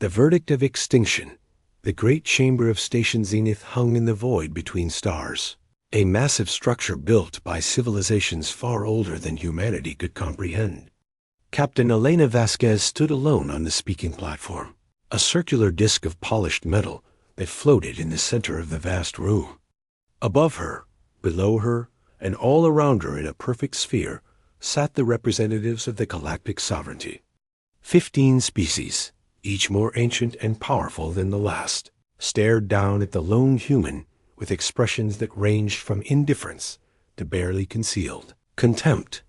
The verdict of extinction. The great chamber of Station Zenith hung in the void between stars, a massive structure built by civilizations far older than humanity could comprehend. Captain Elena Vasquez stood alone on the speaking platform, a circular disk of polished metal that floated in the center of the vast room. Above her, below her, and all around her in a perfect sphere sat the representatives of the galactic sovereignty. 15 species, each more ancient and powerful than the last, stared down at the lone human with expressions that ranged from indifference to barely concealed contempt.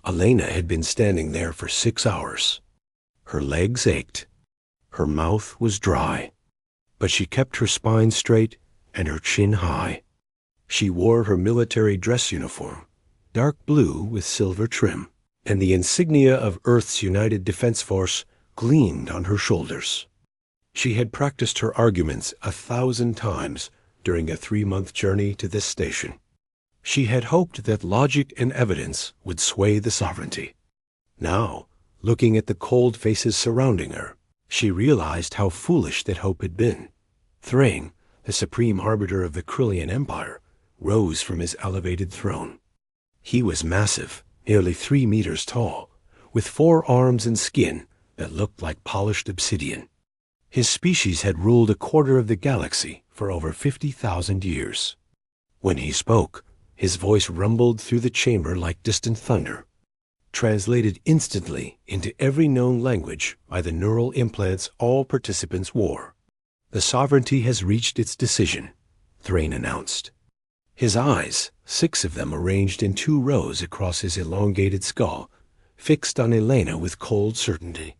Elena had been standing there for 6 hours. Her legs ached. Her mouth was dry. But she kept her spine straight and her chin high. She wore her military dress uniform, dark blue with silver trim, and the insignia of Earth's United Defense Force gleamed on her shoulders. She had practiced her arguments 1,000 times during a 3-month journey to this station. She had hoped that logic and evidence would sway the sovereignty. Now, looking at the cold faces surrounding her, she realized how foolish that hope had been. Thrain, the supreme arbiter of the Krillian Empire, rose from his elevated throne. He was massive, nearly 3 meters tall, with 4 arms and skin that looked like polished obsidian. His species had ruled a quarter of the galaxy for over 50,000 years. When he spoke, his voice rumbled through the chamber like distant thunder, translated instantly into every known language by the neural implants all participants wore. "The sovereignty has reached its decision," Thrain announced. His eyes, 6 of them arranged in 2 rows across his elongated skull, fixed on Elena with cold certainty.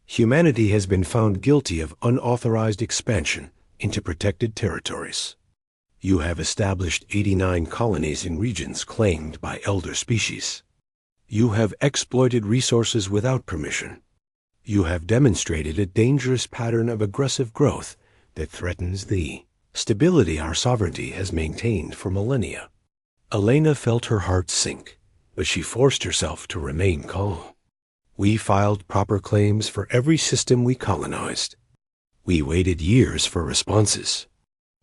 Humanity has been found guilty of unauthorized expansion into protected territories. You have established 89 colonies in regions claimed by elder species. You have exploited resources without permission. You have demonstrated a dangerous pattern of aggressive growth that threatens the stability our sovereignty has maintained for millennia. Elena felt her heart sink, but she forced herself to remain calm. We filed proper claims for every system we colonized. We waited years for responses.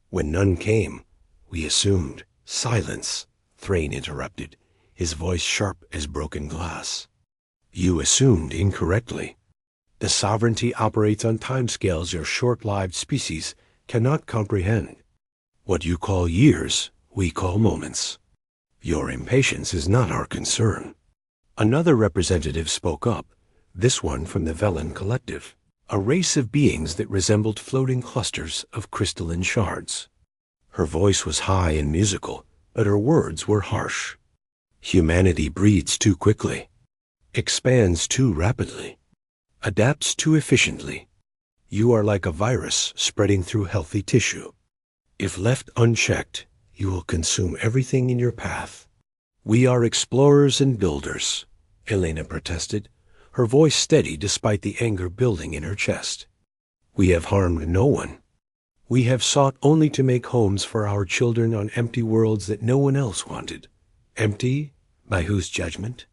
When none came, we assumed silence, Thrain interrupted, his voice sharp as broken glass. You assumed incorrectly. The sovereignty operates on timescales your short-lived species cannot comprehend. What you call years, we call moments. Your impatience is not our concern. Another representative spoke up, this one from the Velen Collective, a race of beings that resembled floating clusters of crystalline shards. Her voice was high and musical, but her words were harsh. Humanity breeds too quickly, expands too rapidly, adapts too efficiently. You are like a virus spreading through healthy tissue. If left unchecked, you will consume everything in your path. We are explorers and builders, Elena protested, her voice steady despite the anger building in her chest. We have harmed no one. We have sought only to make homes for our children on empty worlds that no one else wanted. Empty? By whose judgment?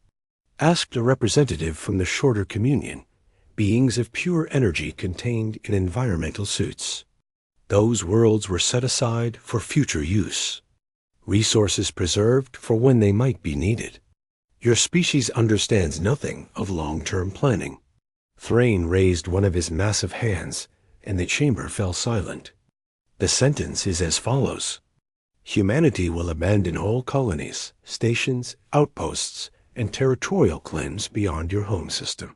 Asked a representative from the shorter communion, beings of pure energy contained in environmental suits. Those worlds were set aside for future use. Resources preserved for when they might be needed. Your species understands nothing of long-term planning. Thrain raised one of his massive hands, and the chamber fell silent. The sentence is as follows. Humanity will abandon whole colonies, stations, outposts, and territorial claims beyond your home system.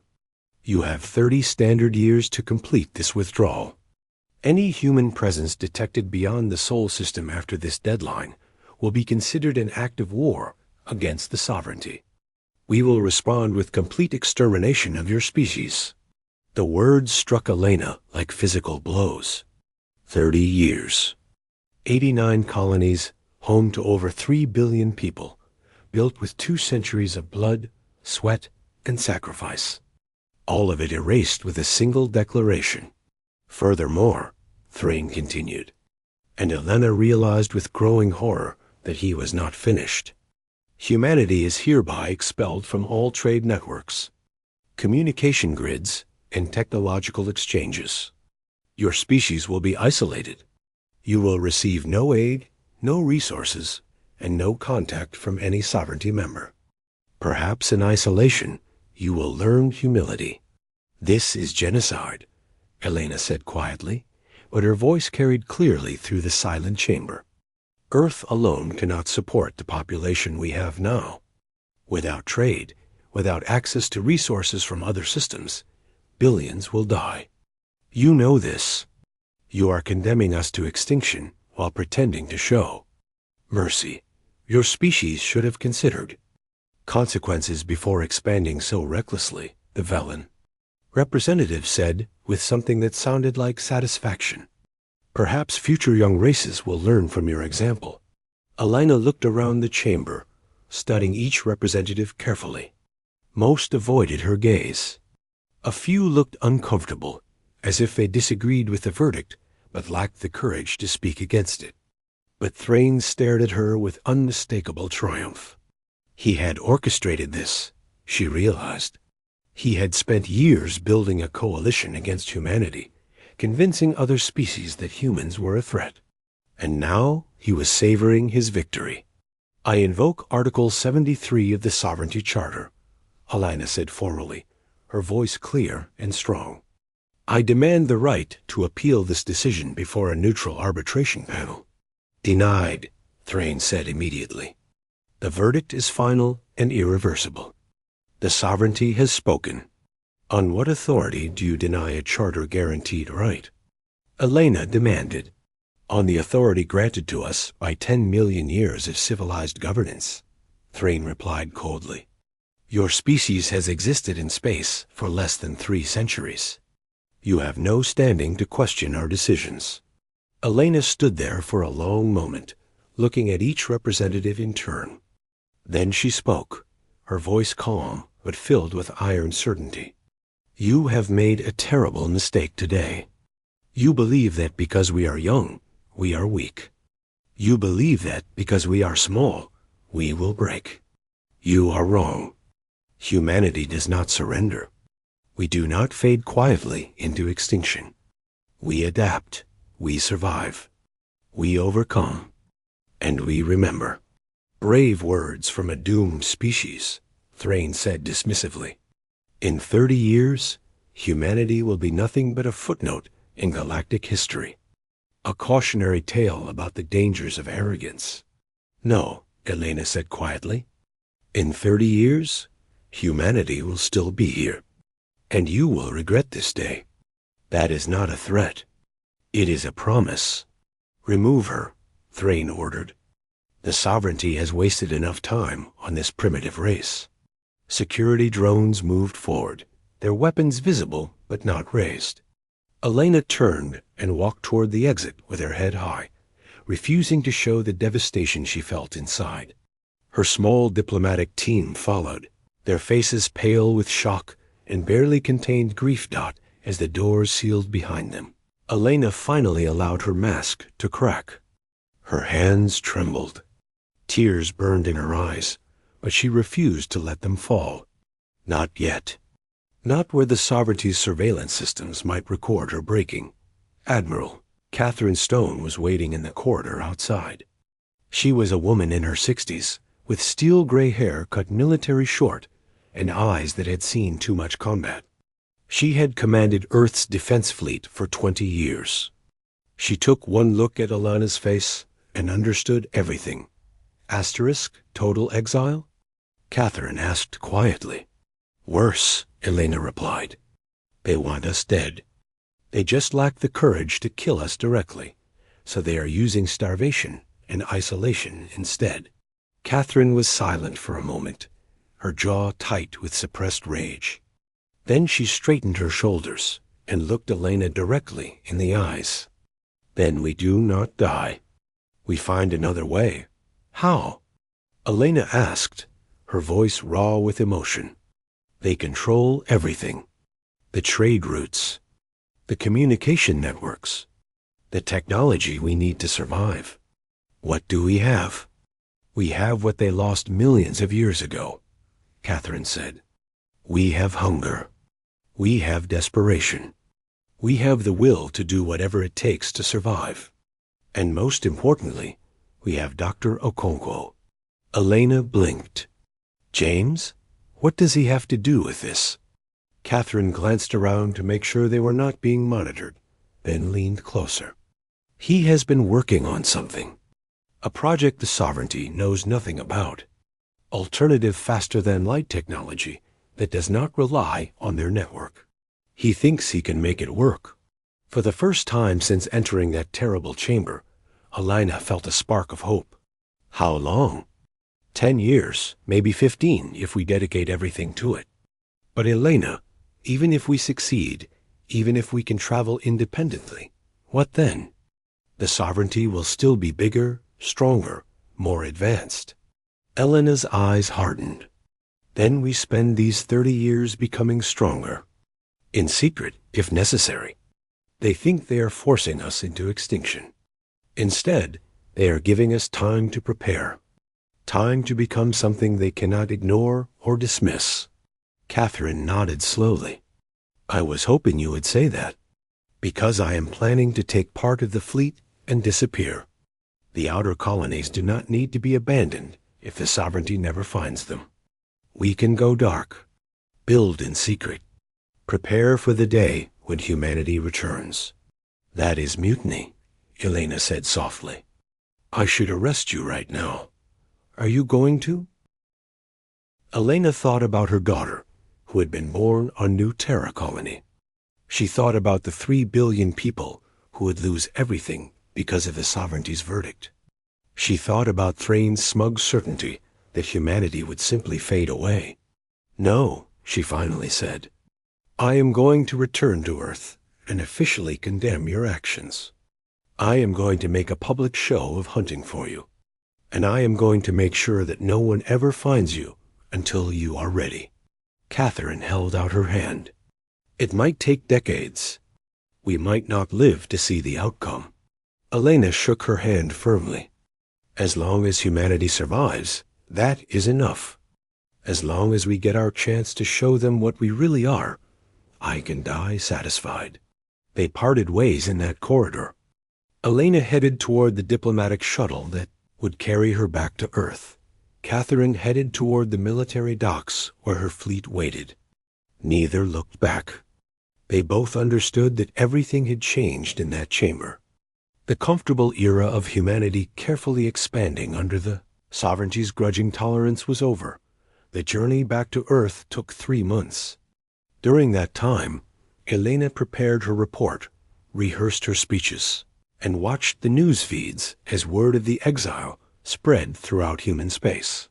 You have 30 standard years to complete this withdrawal. Any human presence detected beyond the Sol system after this deadline will be considered an act of war against the sovereignty. We will respond with complete extermination of your species. The words struck Elena like physical blows. 30 years. 89 colonies, home to over 3 billion people, built with 2 centuries of blood, sweat, and sacrifice. All of it erased with a single declaration. Furthermore, Thrain continued, and Elena realized with growing horror that he was not finished. Humanity is hereby expelled from all trade networks, communication grids, and technological exchanges. Your species will be isolated. You will receive no aid, no resources, and no contact from any sovereignty member. Perhaps in isolation, you will learn humility. This is genocide, Elena said quietly, but her voice carried clearly through the silent chamber. Earth alone cannot support the population we have now. Without trade, without access to resources from other systems, billions will die. You know this. You are condemning us to extinction while pretending to show mercy. Your species should have considered consequences before expanding so recklessly, the Velen representative said with something that sounded like satisfaction. Perhaps future young races will learn from your example. Elena looked around the chamber, studying each representative carefully. Most avoided her gaze. A few looked uncomfortable, as if they disagreed with the verdict, but lacked the courage to speak against it. But Thrain stared at her with unmistakable triumph. He had orchestrated this, she realized. He had spent years building a coalition against humanity, convincing other species that humans were a threat. And now he was savoring his victory. I invoke Article 73 of the Sovereignty Charter, Elena said formally, her voice clear and strong. I demand the right to appeal this decision before a neutral arbitration panel. Denied, Thrain said immediately. The verdict is final and irreversible. The sovereignty has spoken. On what authority do you deny a charter-guaranteed right? Elena demanded. On the authority granted to us by 10 million years of civilized governance, Thrain replied coldly. Your species has existed in space for less than 3 centuries. You have no standing to question our decisions. Elena stood there for a long moment, looking at each representative in turn. Then she spoke, her voice calm but filled with iron certainty. You have made a terrible mistake today. You believe that because we are young, we are weak. You believe that because we are small, we will break. You are wrong. Humanity does not surrender. We do not fade quietly into extinction. We adapt. We survive. We overcome. And we remember. Brave words from a doomed species, Thrain said dismissively. In 30 years, humanity will be nothing but a footnote in galactic history. A cautionary tale about the dangers of arrogance. No, Elena said quietly. In 30 years, humanity will still be here. And you will regret this day. That is not a threat. It is a promise. Remove her, Thrain ordered. The sovereignty has wasted enough time on this primitive race. Security drones moved forward, their weapons visible but not raised. Elena turned and walked toward the exit with her head high, refusing to show the devastation she felt inside. Her small diplomatic team followed, their faces pale with shock and barely contained grief as the doors sealed behind them. Elena finally allowed her mask to crack. Her hands trembled. Tears burned in her eyes, but she refused to let them fall. Not yet. Not where the sovereignty's surveillance systems might record her breaking. Admiral Catherine Stone was waiting in the corridor outside. She was a woman in her 60s, with steel-gray hair cut military short and eyes that had seen too much combat. She had commanded Earth's defense fleet for 20 years. She took one look at Elena's face and understood everything. Asterisk, total exile? Catherine asked quietly. Worse, Elena replied. They want us dead. They just lack the courage to kill us directly, so they are using starvation and isolation instead. Catherine was silent for a moment, her jaw tight with suppressed rage. Then she straightened her shoulders and looked Elena directly in the eyes. Then we do not die. We find another way. How? Elena asked, her voice raw with emotion. They control everything. The trade routes, the communication networks, the technology we need to survive. What do we have? We have what they lost millions of years ago, Catherine said. We have hunger. We have desperation. We have the will to do whatever it takes to survive. And most importantly, we have Dr. Okonkwo. Elena blinked. James? What does he have to do with this? Catherine glanced around to make sure they were not being monitored, then leaned closer. He has been working on something. A project the Sovereignty knows nothing about. Alternative faster-than-light technology that does not rely on their network. He thinks he can make it work. For the first time since entering that terrible chamber, Elena felt a spark of hope. How long? 10 years, maybe 15 if we dedicate everything to it. But Elena, even if we succeed, even if we can travel independently, what then? The Sovereignty will still be bigger, stronger, more advanced. Elena's eyes hardened. Then we spend these 30 years becoming stronger. In secret, if necessary. They think they are forcing us into extinction. Instead, they are giving us time to prepare. Time to become something they cannot ignore or dismiss. Catherine nodded slowly. I was hoping you would say that. Because I am planning to take part of the fleet and disappear. The outer colonies do not need to be abandoned if the Sovereignty never finds them. We can go dark. Build in secret. Prepare for the day when humanity returns. That is mutiny, Elena said softly. I should arrest you right now. Are you going to? Elena thought about her daughter, who had been born on New Terra colony. She thought about the 3 billion people who would lose everything because of the Sovereignty's verdict. She thought about Thrane's smug certainty that humanity would simply fade away. No, she finally said. I am going to return to Earth and officially condemn your actions. I am going to make a public show of hunting for you. And I am going to make sure that no one ever finds you until you are ready. Catherine held out her hand. It might take decades. We might not live to see the outcome. Elena shook her hand firmly. As long as humanity survives, that is enough. As long as we get our chance to show them what we really are, I can die satisfied. They parted ways in that corridor. Elena headed toward the diplomatic shuttle that would carry her back to Earth. Catherine headed toward the military docks where her fleet waited. Neither looked back. They both understood that everything had changed in that chamber. The comfortable era of humanity carefully expanding under the Sovereignty's grudging tolerance was over. The journey back to Earth took 3 months. During that time, Elena prepared her report, rehearsed her speeches, and watched the news feeds as word of the exile spread throughout human space.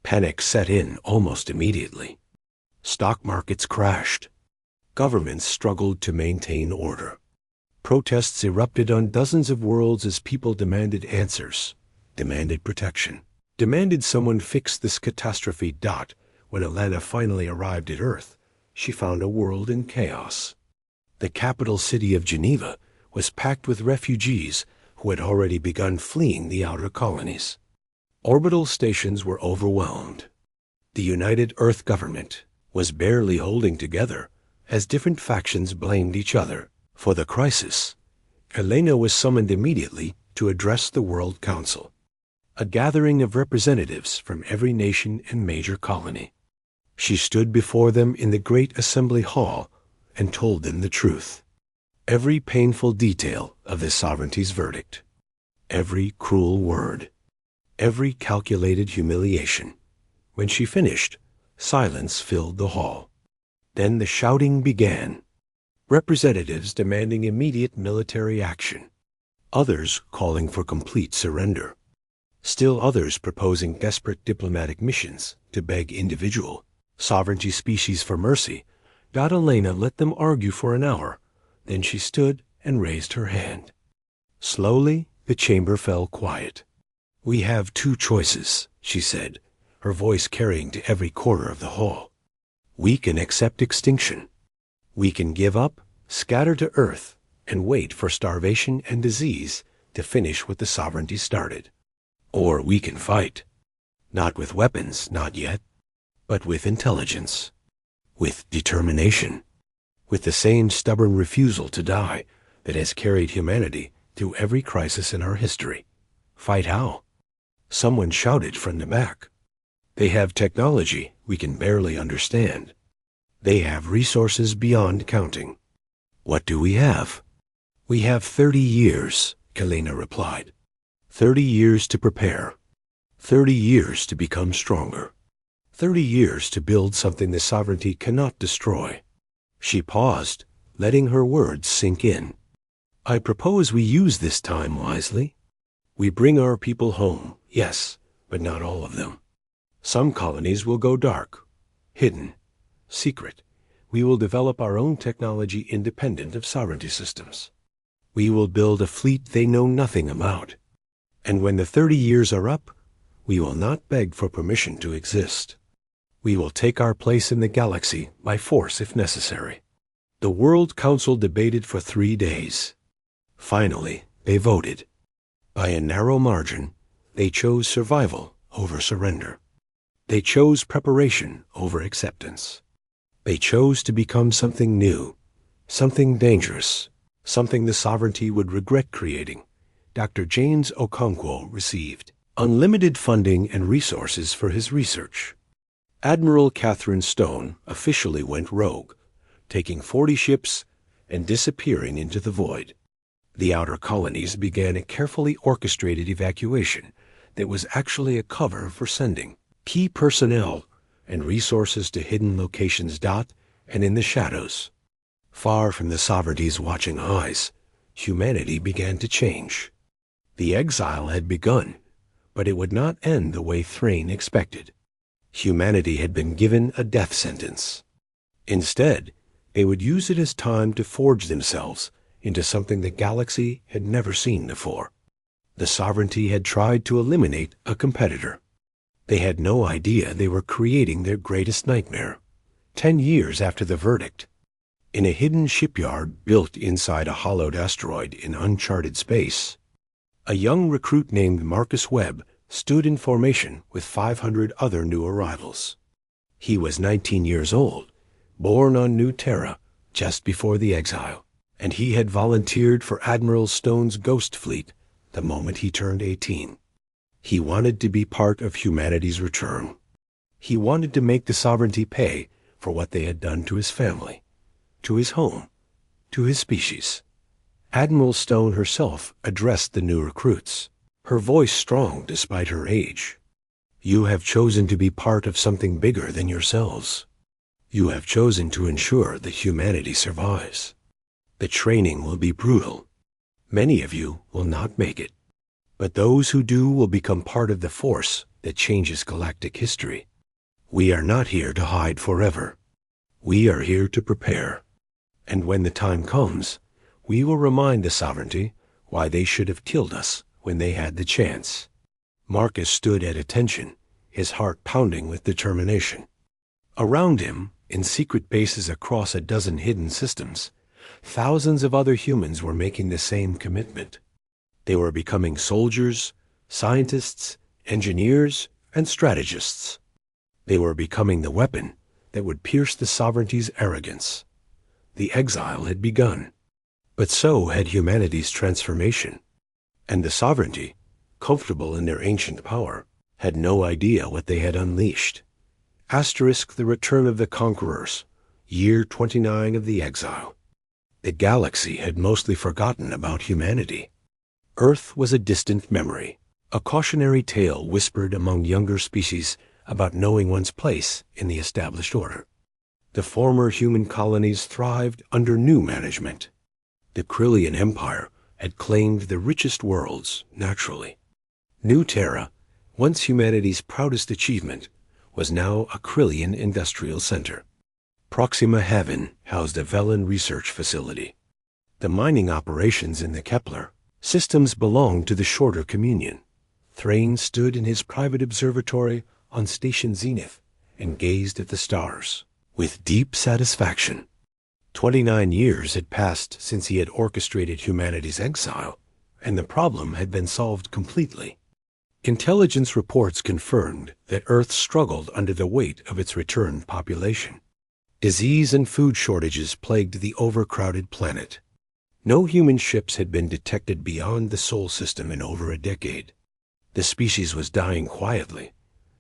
Panic set in almost immediately. Stock markets crashed. Governments struggled to maintain order. Protests erupted on dozens of worlds as people demanded answers, demanded protection, demanded someone fix this catastrophe. When Elena finally arrived at Earth, she found a world in chaos. The capital city of Geneva was packed with refugees who had already begun fleeing the outer colonies. Orbital stations were overwhelmed. The United Earth government was barely holding together as different factions blamed each other for the crisis. Elena was summoned immediately to address the World Council, a gathering of representatives from every nation and major colony. She stood before them in the great assembly hall and told them the truth. Every painful detail of the Sovereignty's verdict. Every cruel word. Every calculated humiliation. When she finished, silence filled the hall. Then the shouting began. Representatives demanding immediate military action. Others calling for complete surrender. Still others proposing desperate diplomatic missions to beg individual Sovereignty species for mercy. Elena let them argue for an hour. Then she stood and raised her hand. Slowly, the chamber fell quiet. We have 2 choices, she said, her voice carrying to every corner of the hall. We can accept extinction. We can give up, scatter to Earth, and wait for starvation and disease to finish what the Sovereignty started. Or we can fight. Not with weapons, not yet, but with intelligence. With determination. with the same stubborn refusal to die that has carried humanity through every crisis in our history. Fight how? Someone shouted from the back. They have technology we can barely understand. They have resources beyond counting. What do we have? We have 30 years, Kalena replied. 30 years to prepare. 30 years to become stronger. 30 years to build something the sovereignty cannot destroy. She paused, letting her words sink in. I propose we use this time wisely. We bring our people home, yes, but not all of them. Some colonies will go dark, hidden, secret. We will develop our own technology independent of sovereignty systems. We will build a fleet they know nothing about. And when the 30 years are up, we will not beg for permission to exist. We will take our place in the galaxy by force if necessary. The World Council debated for 3 days. Finally, they voted. By a narrow margin, they chose survival over surrender. They chose preparation over acceptance. They chose to become something new, something dangerous, something the sovereignty would regret creating. Dr. James Okonkwo received unlimited funding and resources for his research. Admiral Catherine Stone officially went rogue, taking 40 ships and disappearing into the void. The outer colonies began a carefully orchestrated evacuation that was actually a cover for sending key personnel and resources to hidden locations and in the shadows. Far from the sovereignty's watching eyes, humanity began to change. The exile had begun, but it would not end the way Thrain expected. Humanity had been given a death sentence. Instead, they would use it as time to forge themselves into something the galaxy had never seen before. The sovereignty had tried to eliminate a competitor. They had no idea they were creating their greatest nightmare. 10 years after the verdict, in a hidden shipyard built inside a hollowed asteroid in uncharted space, a young recruit named Marcus Webb stood in formation with 500 other new arrivals. He was 19 years old, born on New Terra just before the exile, and he had volunteered for Admiral Stone's Ghost Fleet the moment he turned 18. He wanted to be part of humanity's return. He wanted to make the sovereignty pay for what they had done to his family, to his home, to his species. Admiral Stone herself addressed the new recruits, her voice strong despite her age. You have chosen to be part of something bigger than yourselves. You have chosen to ensure that humanity survives. The training will be brutal. Many of you will not make it, but those who do will become part of the force that changes galactic history. We are not here to hide forever. We are here to prepare. And when the time comes, we will remind the sovereignty why they should have killed us when they had the chance. Marcus stood at attention, his heart pounding with determination. Around him, in secret bases across a dozen hidden systems, thousands of other humans were making the same commitment. They were becoming soldiers, scientists, engineers, and strategists. They were becoming the weapon that would pierce the sovereignty's arrogance. The exile had begun, but so had humanity's transformation. And the sovereignty, comfortable in their ancient power, had no idea what they had unleashed. Asterisk the return of the conquerors, year 29 of the exile. The galaxy had mostly forgotten about humanity. Earth was a distant memory, a cautionary tale whispered among younger species about knowing one's place in the established order. The former human colonies thrived under new management. The Krillian Empire had claimed the richest worlds naturally. New Terra, once humanity's proudest achievement, was now a Krillian industrial center. Proxima Haven housed a Velen research facility. The mining operations in the Kepler systems belonged to the Shorter Communion. Thrain stood in his private observatory on Station Zenith and gazed at the stars with deep satisfaction. 29 years had passed since he had orchestrated humanity's exile, and the problem had been solved completely. Intelligence reports confirmed that Earth struggled under the weight of its returned population. Disease and food shortages plagued the overcrowded planet. No human ships had been detected beyond the Sol system in over a decade. The species was dying quietly,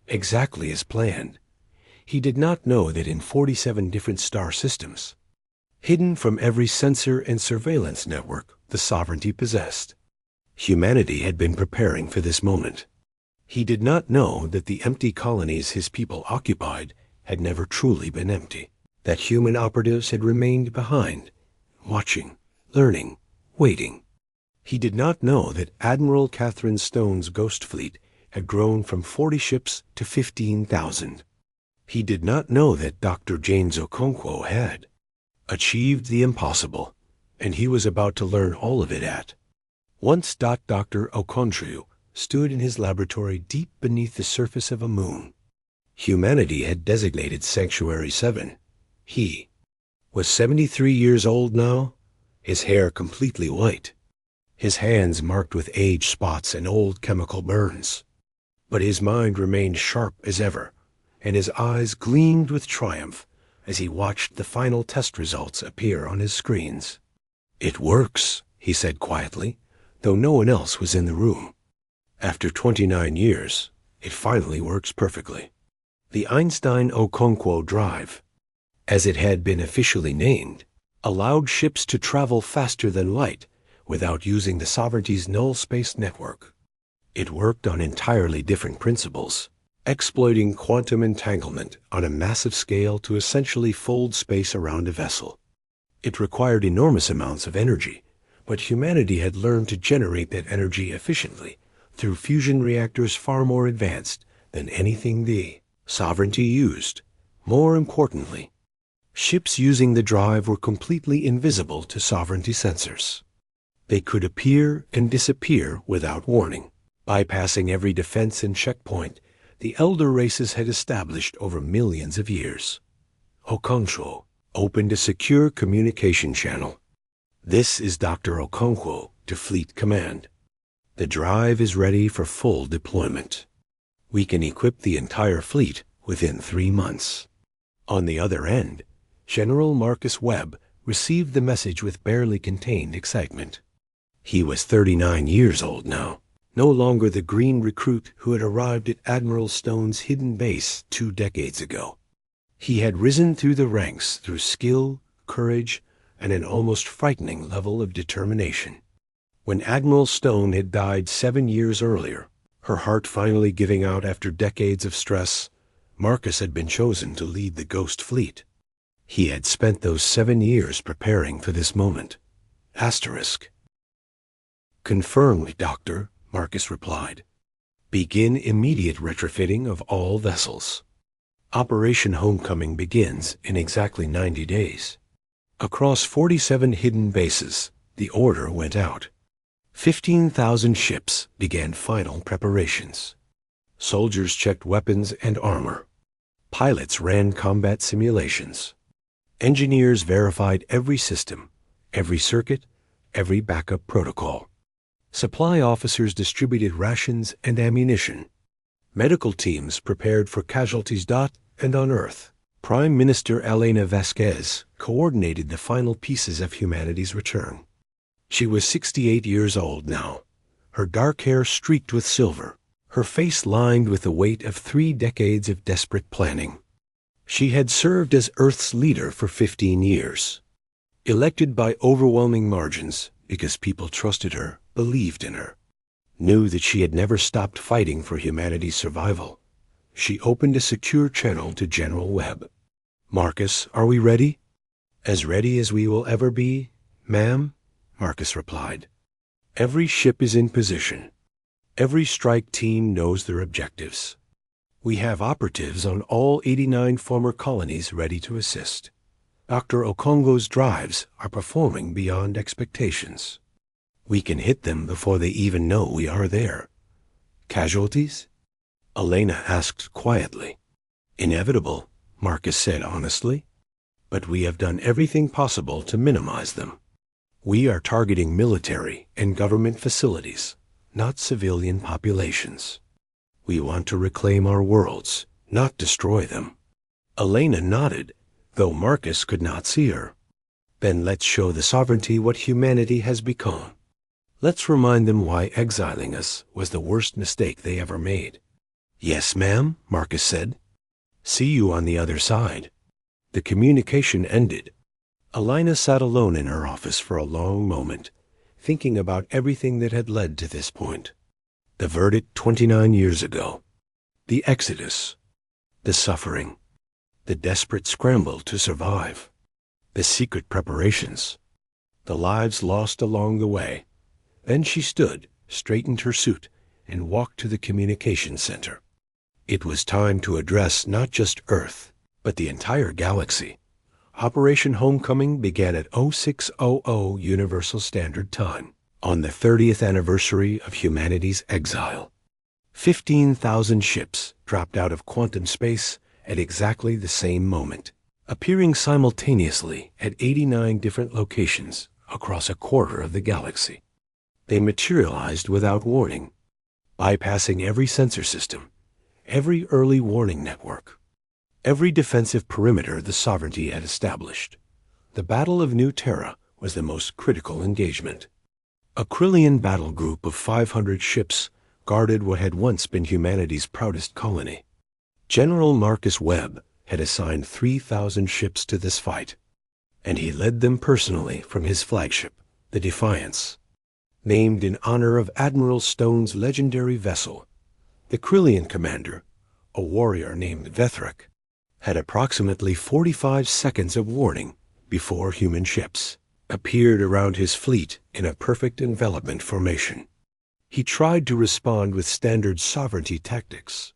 exactly as planned. He did not know that in 47 different star systems, hidden from every sensor and surveillance network the sovereignty possessed, humanity had been preparing for this moment. He did not know that the empty colonies his people occupied had never truly been empty, that human operatives had remained behind, watching, learning, waiting. He did not know that Admiral Catherine Stone's Ghost Fleet had grown from 40 ships to 15,000. He did not know that Dr. James Okonkwo had achieved the impossible, and he was about to learn all of it at. Once Dr. Okonkwo stood in his laboratory deep beneath the surface of a moon. Humanity had designated Sanctuary 7. He was 73 years old now, his hair completely white, his hands marked with age spots and old chemical burns. But his mind remained sharp as ever, and his eyes gleamed with triumph as he watched the final test results appear on his screens. "It works," he said quietly, though no one else was in the room. "After 29 years, it finally works perfectly." The Einstein-Okonkwo Drive, as it had been officially named, allowed ships to travel faster than light without using the sovereignty's null space network. It worked on entirely different principles, exploiting quantum entanglement on a massive scale to essentially fold space around a vessel. It required enormous amounts of energy, but humanity had learned to generate that energy efficiently through fusion reactors far more advanced than anything the sovereignty used. More importantly, ships using the drive were completely invisible to sovereignty sensors. They could appear and disappear without warning, bypassing every defense and checkpoint the elder races had established over millions of years. Okonkwo opened a secure communication channel. "This is Dr. Okonkwo to Fleet Command. The drive is ready for full deployment. We can equip the entire fleet within 3 months." On the other end, General Marcus Webb received the message with barely contained excitement. He was 39 years old now, no longer the green recruit who had arrived at Admiral Stone's hidden base 2 decades ago. He had risen through the ranks through skill, courage, and an almost frightening level of determination. When Admiral Stone had died 7 years earlier, her heart finally giving out after decades of stress, Marcus had been chosen to lead the Ghost Fleet. He had spent those 7 years preparing for this moment. Asterisk. "Confirmed, Doctor," Marcus replied. "Begin immediate retrofitting of all vessels. Operation Homecoming begins in exactly 90 days. Across 47 hidden bases, the order went out. 15,000 ships began final preparations. Soldiers checked weapons and armor. Pilots ran combat simulations. Engineers verified every system, every circuit, every backup protocol. Supply officers distributed rations and ammunition. Medical teams prepared for casualties. And on Earth, Prime Minister Elena Vasquez coordinated the final pieces of humanity's return. She was 68 years old now, her dark hair streaked with silver, her face lined with the weight of 3 decades of desperate planning. She had served as Earth's leader for 15 years, elected by overwhelming margins because people trusted her, believed in her, knew that she had never stopped fighting for humanity's survival. She opened a secure channel to General Webb. "Marcus, are we ready?" "As ready as we will ever be, ma'am," Marcus replied. "Every ship is in position. Every strike team knows their objectives. We have operatives on all 89 former colonies ready to assist. Dr. Okonkwo's drives are performing beyond expectations. We can hit them before they even know we are there." "Casualties?" Elena asked quietly. "Inevitable," Marcus said honestly, "but we have done everything possible to minimize them. We are targeting military and government facilities, not civilian populations. We want to reclaim our worlds, not destroy them." Elena nodded, though Marcus could not see her. Then let's show the sovereignty what humanity has become. Let's remind them why exiling us was the worst mistake they ever made. Yes, ma'am, Marcus said. See you on the other side. The communication ended. Elena sat alone in her office for a long moment, thinking about everything that had led to this point. The verdict 29 years ago. The exodus. The suffering. The desperate scramble to survive. The secret preparations. The lives lost along the way. Then she stood, straightened her suit, and walked to the communications center. It was time to address not just Earth, but the entire galaxy. Operation Homecoming began at 0600 Universal Standard Time, on the 30th anniversary of humanity's exile. 15,000 ships dropped out of quantum space at exactly the same moment, appearing simultaneously at 89 different locations across a quarter of the galaxy. They materialized without warning, bypassing every sensor system, every early warning network, every defensive perimeter the sovereignty had established. The Battle of New Terra was the most critical engagement. A Krillian battle group of 500 ships guarded what had once been humanity's proudest colony. General Marcus Webb had assigned 3,000 ships to this fight, and he led them personally from his flagship, the Defiance. Named in honor of Admiral Stone's legendary vessel, the Krillian commander, a warrior named Vethrak, had approximately 45 seconds of warning before human ships appeared around his fleet in a perfect envelopment formation. He tried to respond with standard sovereignty tactics,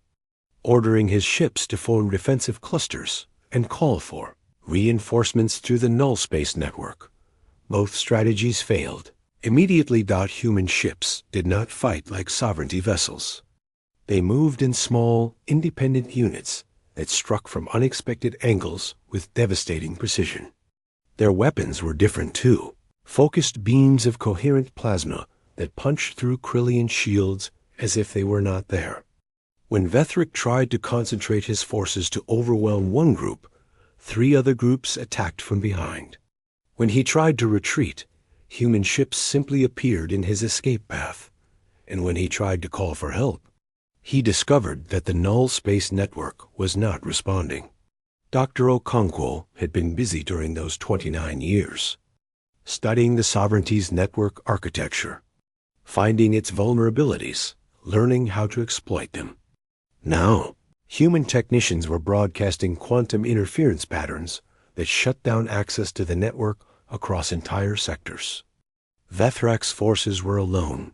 ordering his ships to form defensive clusters and call for reinforcements through the null space network. Both strategies failed. Immediately, human ships did not fight like sovereignty vessels. They moved in small, independent units that struck from unexpected angles with devastating precision. Their weapons were different too, focused beams of coherent plasma that punched through Krillian shields as if they were not there. When Vethrak tried to concentrate his forces to overwhelm one group, 3 other groups attacked from behind. When he tried to retreat, human ships simply appeared in his escape path. And when he tried to call for help, he discovered that the null space network was not responding. Dr. Okonkwo had been busy during those 29 years, studying the sovereignty's network architecture, finding its vulnerabilities, learning how to exploit them. Now, human technicians were broadcasting quantum interference patterns that shut down access to the network across entire sectors. Vethrak's forces were alone,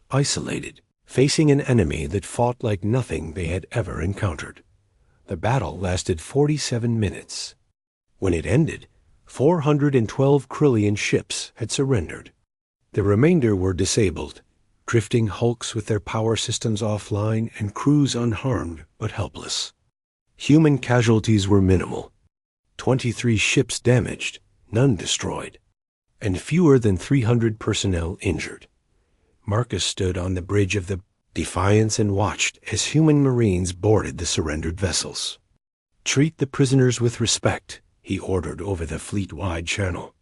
isolated, facing an enemy that fought like nothing they had ever encountered. The battle lasted 47 minutes. When it ended, 412 Krillian ships had surrendered. The remainder were disabled, drifting hulks with their power systems offline and crews unharmed but helpless. Human casualties were minimal. 23 ships damaged, none destroyed, and fewer than 300 personnel injured. Marcus stood on the bridge of the Defiance and watched as human Marines boarded the surrendered vessels. "Treat the prisoners with respect," he ordered over the fleet-wide channel.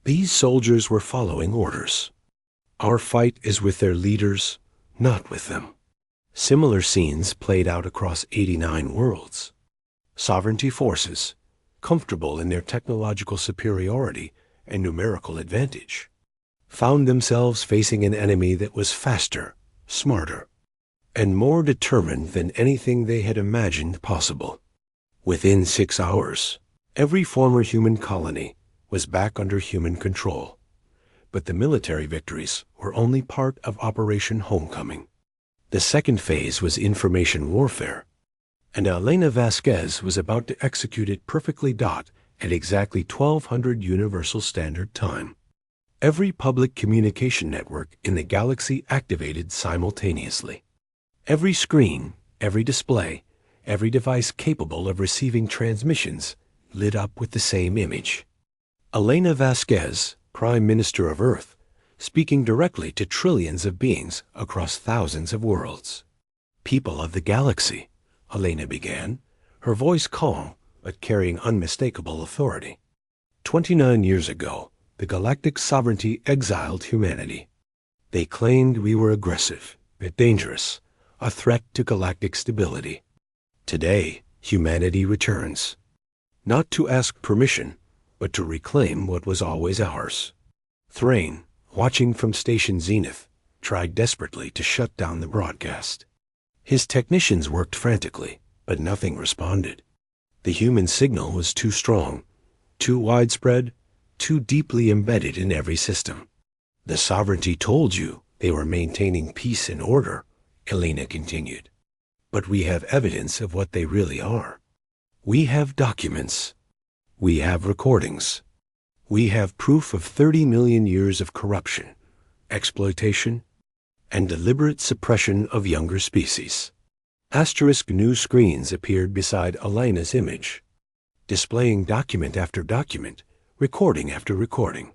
These soldiers were following orders. Our fight is with their leaders, not with them. Similar scenes played out across 89 worlds. Sovereignty forces, comfortable in their technological superiority and numerical advantage, found themselves facing an enemy that was faster, smarter, and more determined than anything they had imagined possible. Within 6 hours, every former human colony was back under human control. But the military victories were only part of Operation Homecoming. The second phase was information warfare, and Elena Vasquez was about to execute it perfectly at exactly 1200 Universal Standard Time. Every public communication network in the galaxy activated simultaneously. Every screen, every display, every device capable of receiving transmissions lit up with the same image. Elena Vasquez, Prime Minister of Earth, speaking directly to trillions of beings across thousands of worlds. "People of the galaxy," Elena began, her voice calm, but carrying unmistakable authority. 29 years ago, the galactic sovereignty exiled humanity. They claimed we were aggressive, dangerous, a threat to galactic stability. Today, humanity returns, not to ask permission, but to reclaim what was always ours. Thrain, watching from Station Zenith, tried desperately to shut down the broadcast. His technicians worked frantically, but nothing responded. The human signal was too strong, too widespread, too deeply embedded in every system. The sovereignty told you they were maintaining peace and order, Elena continued. But we have evidence of what they really are. We have documents. We have recordings. We have proof of 30 million years of corruption, exploitation, and deliberate suppression of younger species. Asterisk new screens appeared beside Elena's image, displaying document after document, recording after recording.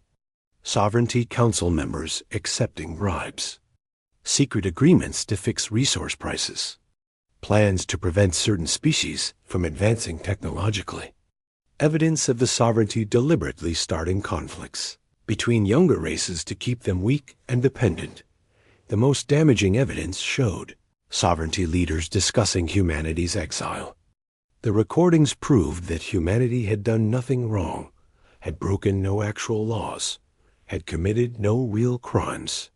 Sovereignty Council members accepting bribes. Secret agreements to fix resource prices. Plans to prevent certain species from advancing technologically. Evidence of the sovereignty deliberately starting conflicts between younger races to keep them weak and dependent. The most damaging evidence showed sovereignty leaders discussing humanity's exile. The recordings proved that humanity had done nothing wrong, had broken no actual laws, had committed no real crimes.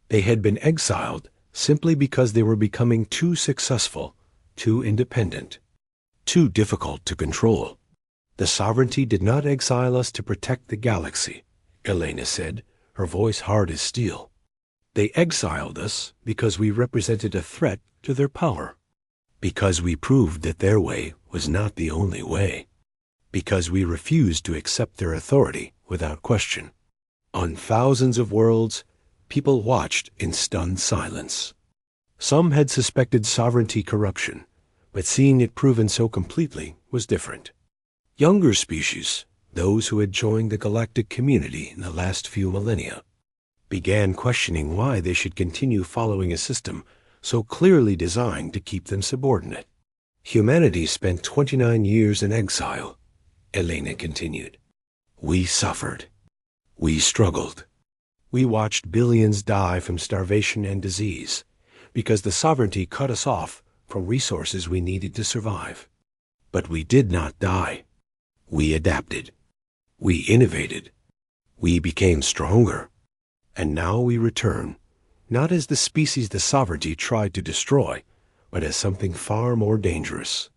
They had been exiled simply because they were becoming too successful, too independent, too difficult to control. The sovereignty did not exile us to protect the galaxy, Elena said, her voice hard as steel. They exiled us because we represented a threat to their power, because we proved that their way was not the only way, because we refused to accept their authority without question. On thousands of worlds, people watched in stunned silence. Some had suspected sovereignty corruption, but seeing it proven so completely was different. Younger species, those who had joined the galactic community in the last few millennia, began questioning why they should continue following a system so clearly designed to keep them subordinate. Humanity spent 29 years in exile, Elena continued. We suffered. We struggled. We watched billions die from starvation and disease because the sovereignty cut us off from resources we needed to survive. But we did not die. We adapted. We innovated. We became stronger. And now we return, not as the species the sovereignty tried to destroy, but as something far more dangerous.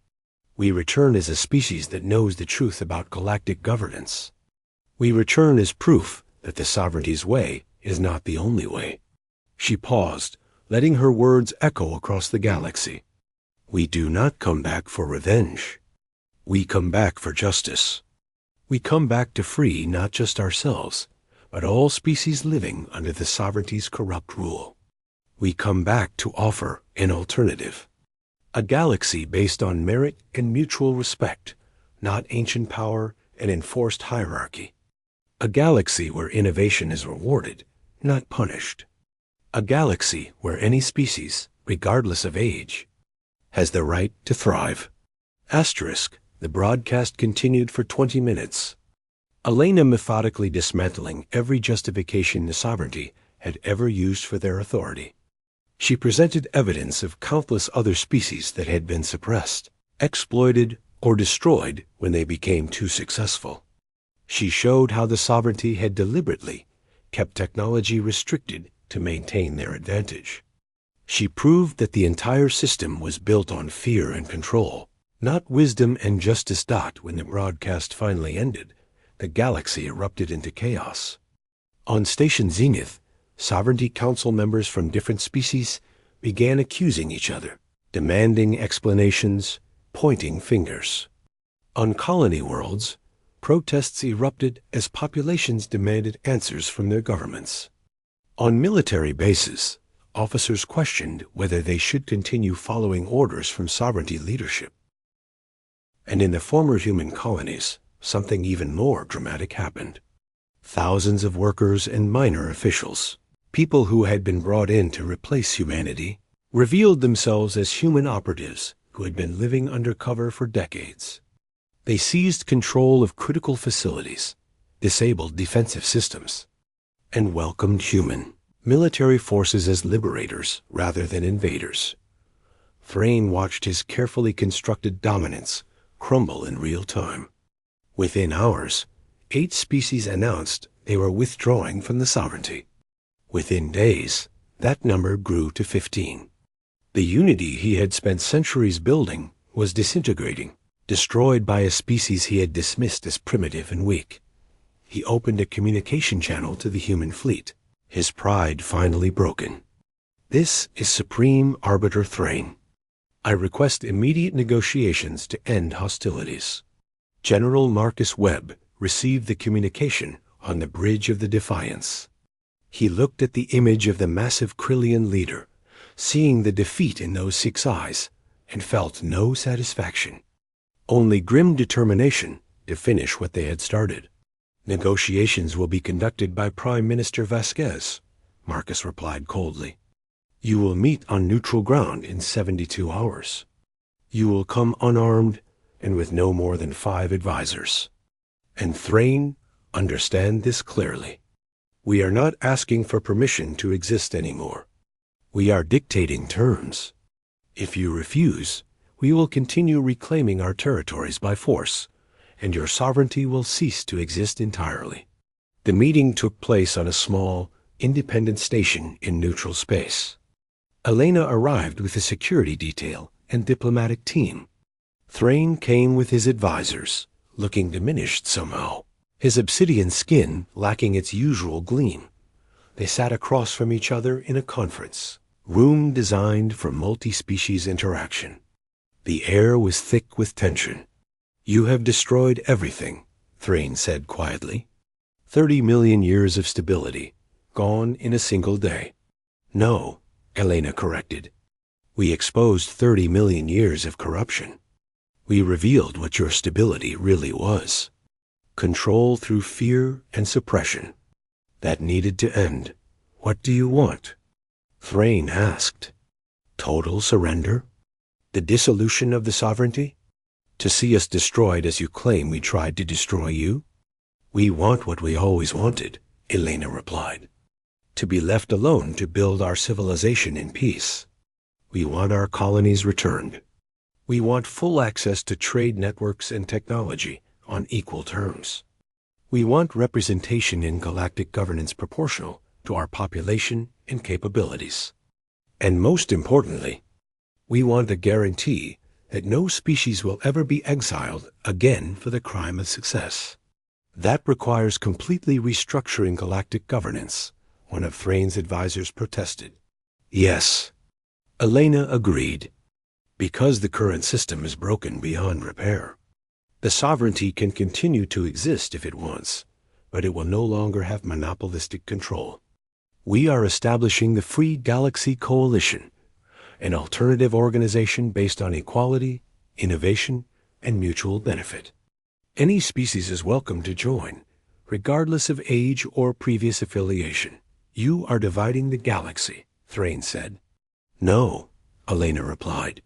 We return as a species that knows the truth about galactic governance. We return as proof that the sovereignty's way is not the only way. She paused, letting her words echo across the galaxy. We do not come back for revenge. We come back for justice. We come back to free not just ourselves, but all species living under the sovereignty's corrupt rule. We come back to offer an alternative. A galaxy based on merit and mutual respect, not ancient power and enforced hierarchy. A galaxy where innovation is rewarded, not punished. A galaxy where any species, regardless of age, has the right to thrive. Asterisk, the broadcast continued for 20 minutes. Elena methodically dismantling every justification the sovereignty had ever used for their authority. She presented evidence of countless other species that had been suppressed, exploited, or destroyed when they became too successful. She showed how the sovereignty had deliberately kept technology restricted to maintain their advantage. She proved that the entire system was built on fear and control, not wisdom and justice. When the broadcast finally ended, the galaxy erupted into chaos. On Station Zenith, Sovereignty Council members from different species began accusing each other, demanding explanations, pointing fingers. On colony worlds, protests erupted as populations demanded answers from their governments. On military bases, officers questioned whether they should continue following orders from sovereignty leadership. And in the former human colonies, something even more dramatic happened. Thousands of workers and minor officials, people who had been brought in to replace humanity, revealed themselves as human operatives who had been living undercover for decades. They seized control of critical facilities, disabled defensive systems, and welcomed human military forces as liberators rather than invaders. Thrain watched his carefully constructed dominance crumble in real time. Within hours, 8 species announced they were withdrawing from the sovereignty. Within days, that number grew to 15. The unity he had spent centuries building was disintegrating, destroyed by a species he had dismissed as primitive and weak. He opened a communication channel to the human fleet, his pride finally broken. "This is Supreme Arbiter Thrain. I request immediate negotiations to end hostilities." General Marcus Webb received the communication on the bridge of the Defiance. He looked at the image of the massive Krillian leader, seeing the defeat in those 6 eyes, and felt no satisfaction. Only grim determination to finish what they had started. "Negotiations will be conducted by Prime Minister Vasquez," Marcus replied coldly. "You will meet on neutral ground in 72 hours. You will come unarmed and with no more than 5 advisors. And Thrain, understand this clearly. We are not asking for permission to exist anymore. We are dictating terms. If you refuse, we will continue reclaiming our territories by force, and your sovereignty will cease to exist entirely." The meeting took place on a small, independent station in neutral space. Elena arrived with a security detail and diplomatic team. Thrain came with his advisors, looking diminished somehow, his obsidian skin lacking its usual gleam. They sat across from each other in a conference room designed for multi-species interaction. The air was thick with tension. "You have destroyed everything," Thrain said quietly. 30 million years of stability, gone in a single day. "No," Elena corrected. "We exposed 30 million years of corruption. We revealed what your stability really was. Control through fear and suppression. That needed to end. What do you want?" Thrain asked. "Total surrender? The dissolution of the sovereignty? To see us destroyed as you claim we tried to destroy you?" "We want what we always wanted," Elena replied. "To be left alone to build our civilization in peace. We want our colonies returned. We want full access to trade networks and technology on equal terms. We want representation in galactic governance proportional to our population and capabilities. And most importantly, we want a guarantee that no species will ever be exiled again for the crime of success. That requires completely restructuring galactic governance," one of Thrain's advisors protested. "Yes," Elena agreed, "because the current system is broken beyond repair. The sovereignty can continue to exist if it wants, but it will no longer have monopolistic control. We are establishing the Free Galaxy Coalition, an alternative organization based on equality, innovation, and mutual benefit. Any species is welcome to join, regardless of age or previous affiliation. You are dividing the galaxy," Thrain said. "No," Elena replied.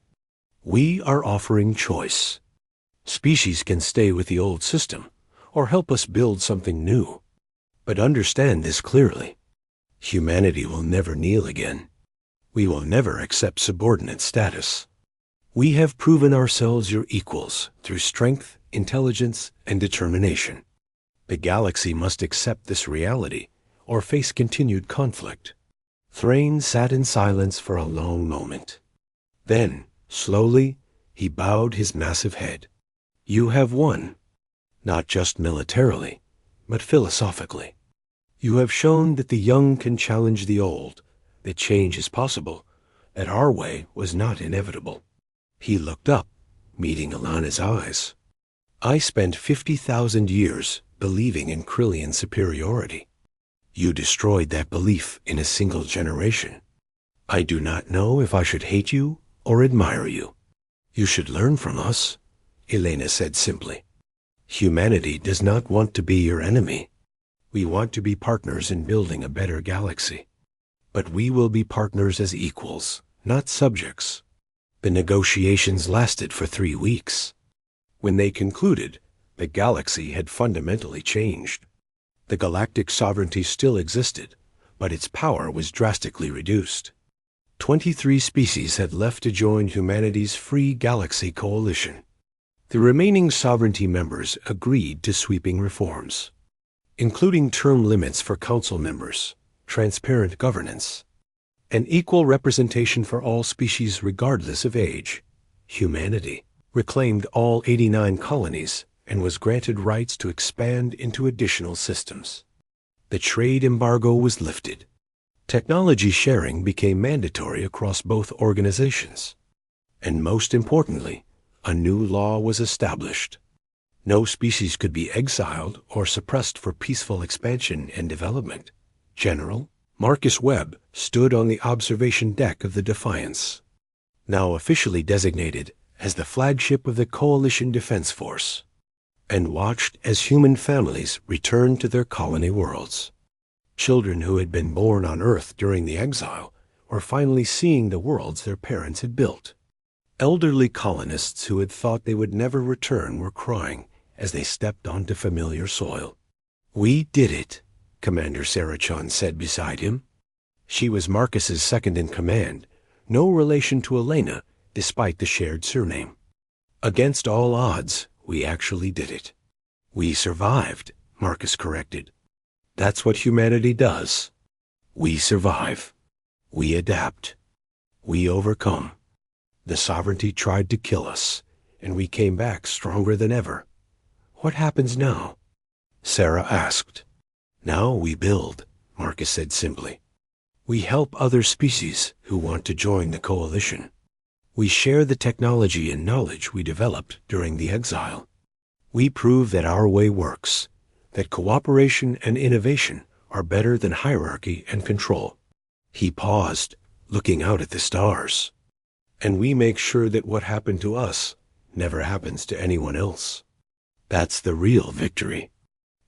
"We are offering choice. Species can stay with the old system, or help us build something new. But understand this clearly. Humanity will never kneel again. We will never accept subordinate status. We have proven ourselves your equals through strength, intelligence, and determination. The galaxy must accept this reality or face continued conflict." Thrain sat in silence for a long moment. Then, slowly, he bowed his massive head. "You have won, not just militarily, but philosophically. You have shown that the young can challenge the old, that change is possible, that our way was not inevitable." He looked up, meeting Alana's eyes. "I spent 50,000 years believing in Krillian superiority. You destroyed that belief in a single generation. I do not know if I should hate you or admire you. You should learn from us," Elena said simply. "Humanity does not want to be your enemy. We want to be partners in building a better galaxy. But we will be partners as equals, not subjects." The negotiations lasted for 3 weeks. When they concluded, the galaxy had fundamentally changed. The galactic sovereignty still existed, but its power was drastically reduced. 23 species had left to join humanity's free galaxy coalition. The remaining sovereignty members agreed to sweeping reforms, including term limits for council members, transparent governance, and equal representation for all species regardless of age. Humanity reclaimed all 89 colonies and was granted rights to expand into additional systems. The trade embargo was lifted. Technology sharing became mandatory across both organizations. And most importantly, a new law was established. No species could be exiled or suppressed for peaceful expansion and development. General Marcus Webb stood on the observation deck of the Defiance, now officially designated as the flagship of the Coalition Defense Force, and watched as human families returned to their colony worlds. Children who had been born on Earth during the exile were finally seeing the worlds their parents had built. Elderly colonists who had thought they would never return were crying as they stepped onto familiar soil. "We did it," Commander Sarachon said beside him. She was Marcus's second in command, no relation to Elena despite the shared surname. "Against all odds, we actually did it." "We survived," Marcus corrected. "That's what humanity does. We survive. We adapt. We overcome. The sovereignty tried to kill us, and we came back stronger than ever. What happens now?" Sarah asked. "Now we build," Marcus said simply. "We help other species who want to join the coalition. We share the technology and knowledge we developed during the exile. We prove that our way works, that cooperation and innovation are better than hierarchy and control." He paused, looking out at the stars. "And we make sure that what happened to us never happens to anyone else. That's the real victory.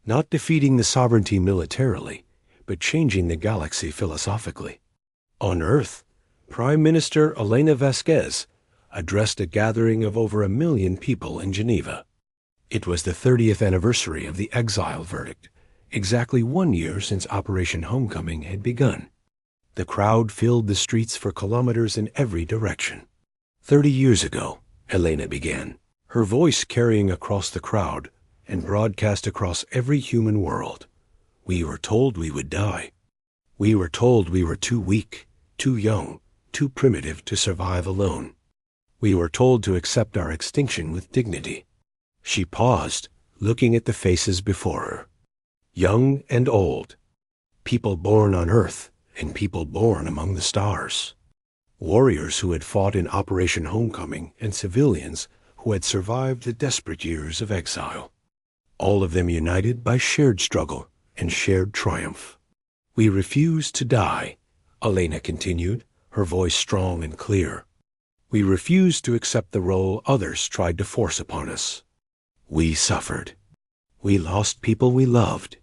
Not defeating the sovereignty militarily, but changing the galaxy philosophically." On Earth, Prime Minister Elena Vasquez addressed a gathering of over 1 million people in Geneva. It was the 30th anniversary of the exile verdict, exactly 1 year since Operation Homecoming had begun. The crowd filled the streets for kilometers in every direction. 30 years ago, Elena began, her voice carrying across the crowd and broadcast across every human world. "We were told we would die. We were told we were too weak, too young, too primitive to survive alone. We were told to accept our extinction with dignity." She paused, looking at the faces before her. Young and old. People born on Earth and people born among the stars. Warriors who had fought in Operation Homecoming and civilians who had survived the desperate years of exile. All of them united by shared struggle and shared triumph. "We refuse to die," Elena continued, her voice strong and clear. "We refuse to accept the role others tried to force upon us. We suffered. We lost people we loved.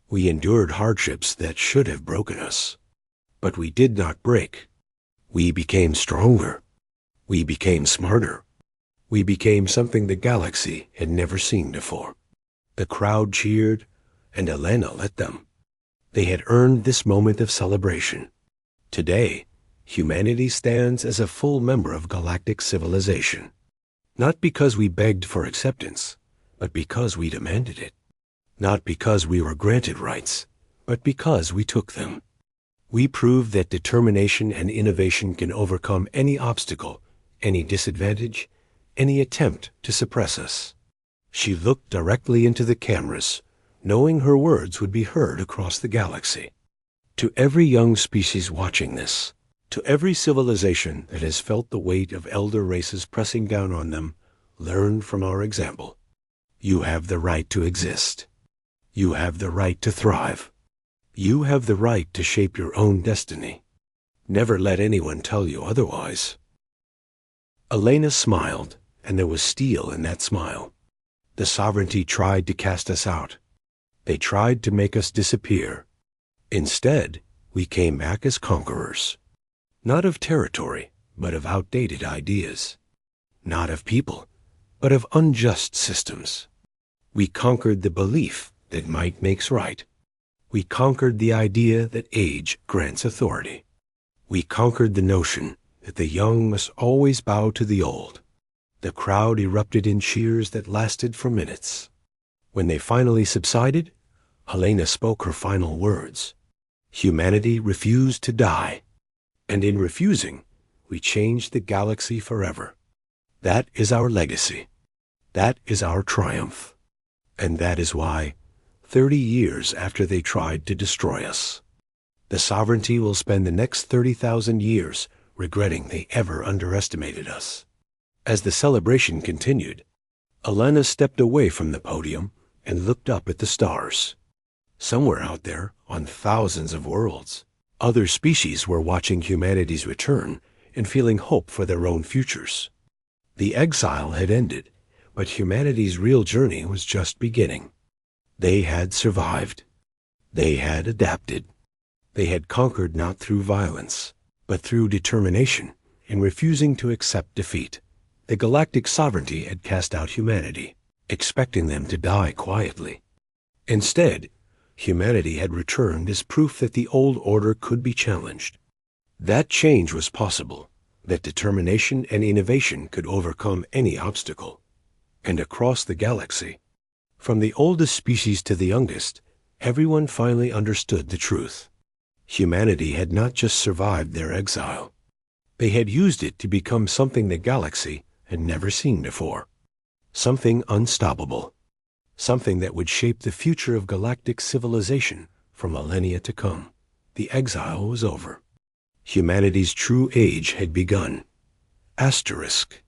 We endured hardships that should have broken us. But we did not break. We became stronger. We became smarter. We became something the galaxy had never seen before." The crowd cheered, and Elena let them. They had earned this moment of celebration. Today, humanity stands as a full member of galactic civilization. Not because we begged for acceptance, but because we demanded it. Not because we were granted rights, but because we took them. We proved that determination and innovation can overcome any obstacle, any disadvantage, any attempt to suppress us. She looked directly into the cameras, knowing her words would be heard across the galaxy. To every young species watching this, to every civilization that has felt the weight of elder races pressing down on them, learn from our example. You have the right to exist. You have the right to thrive. You have the right to shape your own destiny. Never let anyone tell you otherwise. Elena smiled, and there was steel in that smile. The sovereignty tried to cast us out. They tried to make us disappear. Instead, we came back as conquerors. Not of territory, but of outdated ideas. Not of people, but of unjust systems. We conquered the belief that might makes right. We conquered the idea that age grants authority. We conquered the notion that the young must always bow to the old. The crowd erupted in cheers that lasted for minutes. When they finally subsided, Helena spoke her final words. Humanity refused to die, and in refusing, we changed the galaxy forever. That is our legacy. That is our triumph. And that is why, 30 years after they tried to destroy us, the sovereignty will spend the next 30,000 years regretting they ever underestimated us. As the celebration continued, Alana stepped away from the podium and looked up at the stars. Somewhere out there, on thousands of worlds, other species were watching humanity's return and feeling hope for their own futures. The exile had ended, but humanity's real journey was just beginning. They had survived. They had adapted. They had conquered not through violence, but through determination in refusing to accept defeat. The galactic sovereignty had cast out humanity, expecting them to die quietly. Instead, humanity had returned as proof that the old order could be challenged. That change was possible, that determination and innovation could overcome any obstacle. And across the galaxy, from the oldest species to the youngest, everyone finally understood the truth. Humanity had not just survived their exile. They had used it to become something the galaxy had never seen before. Something unstoppable. Something that would shape the future of galactic civilization for millennia to come. The exile was over. Humanity's true age had begun. Asterisk.